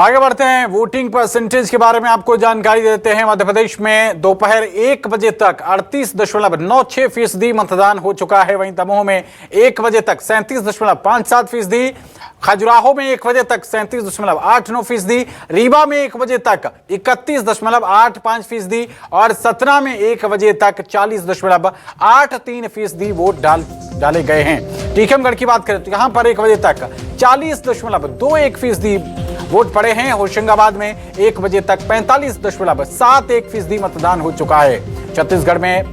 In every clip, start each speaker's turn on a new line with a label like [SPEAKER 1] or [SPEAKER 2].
[SPEAKER 1] आगे बढ़ते हैं, वोटिंग परसेंटेज के बारे में आपको जानकारी देते हैं। मध्य प्रदेश में दोपहर 1 बजे तक 38.96% मतदान हो चुका है। वहीं दमोह में 1 बजे तक 37.57%, खजुराहो में 1 बजे तक 37.89%, रीवा में 1 बजे तक 31.85% और सतना में 1 बजे तक 40.83% वोट डाले गए हैं। टीकमगढ़ की बात करें तो यहां पर 1 बजे तक 40.21% वोट पड़े हैं। होशंगाबाद में 1 बजे तक 45.71% मतदान हो चुका है। छत्तीसगढ़ में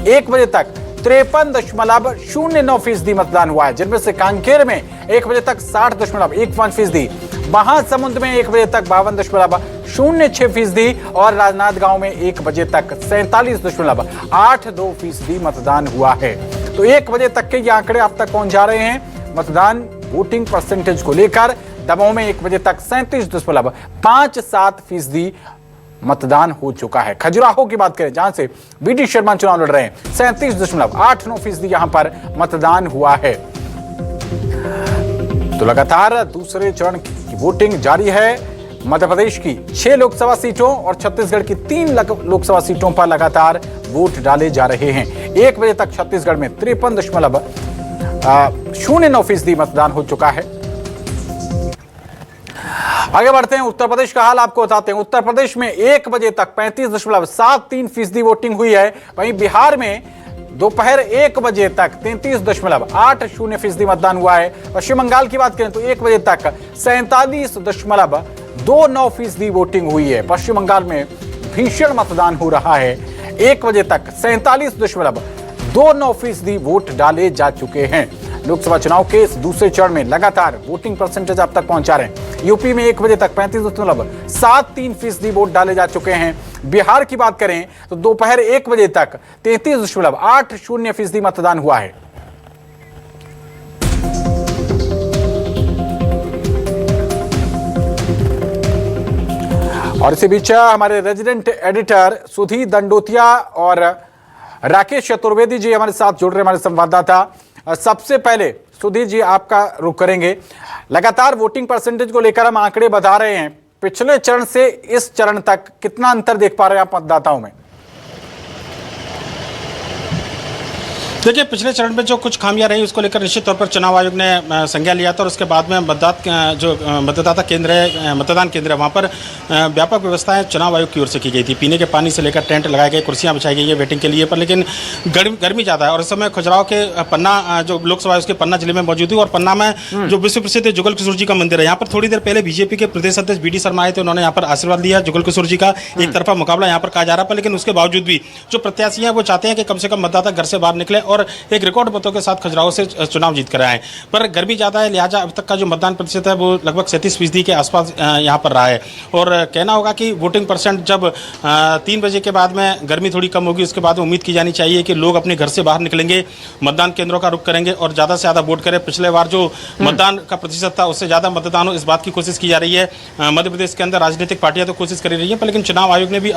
[SPEAKER 1] 1 बजे तक 53.09% मतदान हुआ है, जिनमें से कांकेर में 1 बजे तक 60.15%, महासमुंद में 1 बजे तक 52.06% और राजनांदगांव में 1 बजे तक 47.82% मतदान हुआ है। तो 1 बजे तक के ये आंकड़े आप तक पहुंच जा रहे हैं मतदान वोटिंग परसेंटेज को लेकर। दमोह में 1 बजे तक 37.57% मतदान हो चुका है। खजुराहो की बात करें जहां से बीडी शर्मा चुनाव लड़ रहे हैं, 37.89% यहां पर मतदान हुआ है। तो लगातार दूसरे चरण की वोटिंग जारी है। मध्य प्रदेश की 6 लोकसभा सीटों और छत्तीसगढ़ की 3 लोकसभा सीटों पर लगातार वोट डाले जा रहे हैं। 1 बजे तक छत्तीसगढ़ में 53.09% मतदान हो चुका है। आगे बढ़ते हैं, उत्तर प्रदेश का हाल आपको बताते हैं। उत्तर प्रदेश में 1 बजे तक 35.73% वोटिंग हुई है। वहीं बिहार में दोपहर 1 बजे तक 33.80% मतदान हुआ है। पश्चिम बंगाल की बात करें तो 1 बजे तक 47.29% वोटिंग हुई है। पश्चिम बंगाल में भीषण मतदान हो रहा है। 1 बजे तक 47.29% वोट डाले जा चुके हैं। लोकसभा चुनाव के इस दूसरे चरण में लगातार वोटिंग परसेंटेज आप तक पहुंचा रहे हैं। यूपी में 1 बजे तक 35.73% वोट डाले जा चुके हैं। बिहार की बात करें तो दोपहर 1 बजे तक 33.80% मतदान हुआ है। और इसी बीच हमारे रेजिडेंट एडिटर सुधीर दंडोतिया और राकेश चतुर्वेदी जी हमारे साथ जुड़ रहे, हमारे संवाददाता। सबसे पहले सुधीर जी आपका रुख करेंगे। लगातार वोटिंग परसेंटेज को लेकर हम आंकड़े बता रहे हैं, पिछले चरण से इस चरण तक कितना अंतर देख पा रहे हैं आप मतदाताओं में?
[SPEAKER 2] देखिए, पिछले चरण में जो कुछ खामियां रही उसको लेकर निश्चित तौर पर चुनाव आयोग ने संज्ञान लिया था और उसके बाद में मतदाता केंद्र है, मतदान केंद्र है, वहाँ पर व्यापक व्यवस्थाएं चुनाव आयोग की ओर से की गई थी। पीने के पानी से लेकर टेंट लगाए गए, कुर्सियां बिछाई गई है वेटिंग के लिए पर, लेकिन गर्मी ज़्यादा है और इस समय खजुराहो के पन्ना जो लोकसभा उसके पन्ना जिले में मौजूद है और पन्ना में जो विश्व प्रसिद्ध जुगल किशोर जी का मंदिर है, यहाँ पर थोड़ी देर पहले बीजेपी के प्रदेश अध्यक्ष बीडी शर्मा आए थे, उन्होंने यहाँ पर आशीर्वाद लिया। जुगल किशोर जी का एक तरफा मुकाबला यहाँ पर कहा जा रहा है, लेकिन उसके बावजूद भी जो प्रत्याशी हैं वो चाहते हैं कि कम से कम मतदाता घर से बाहर निकले और एक रिकॉर्ड मतों के साथ खजुराहो से चुनाव जीत कर आए। पर गर्मी ज़्यादा है, लिहाजा अब तक का जो मतदान प्रतिशत है वो लगभग 37% के आसपास यहाँ पर रहा है। और कहना होगा कि वोटिंग परसेंट जब 3 बजे के बाद में गर्मी थोड़ी कम होगी, उसके बाद उम्मीद की जानी चाहिए कि लोग अपने घर से बाहर निकलेंगे, मतदान केंद्रों का रुख करेंगे और ज़्यादा से ज़्यादा वोट करें। पिछले बार जो मतदान का प्रतिशत था उससे ज़्यादा मतदान हो, इस बात की कोशिश की जा रही है। मध्य प्रदेश के अंदर राजनीतिक पार्टियां तो कोशिश कर रही हैं, पर लेकिन चुनाव आयोग ने भी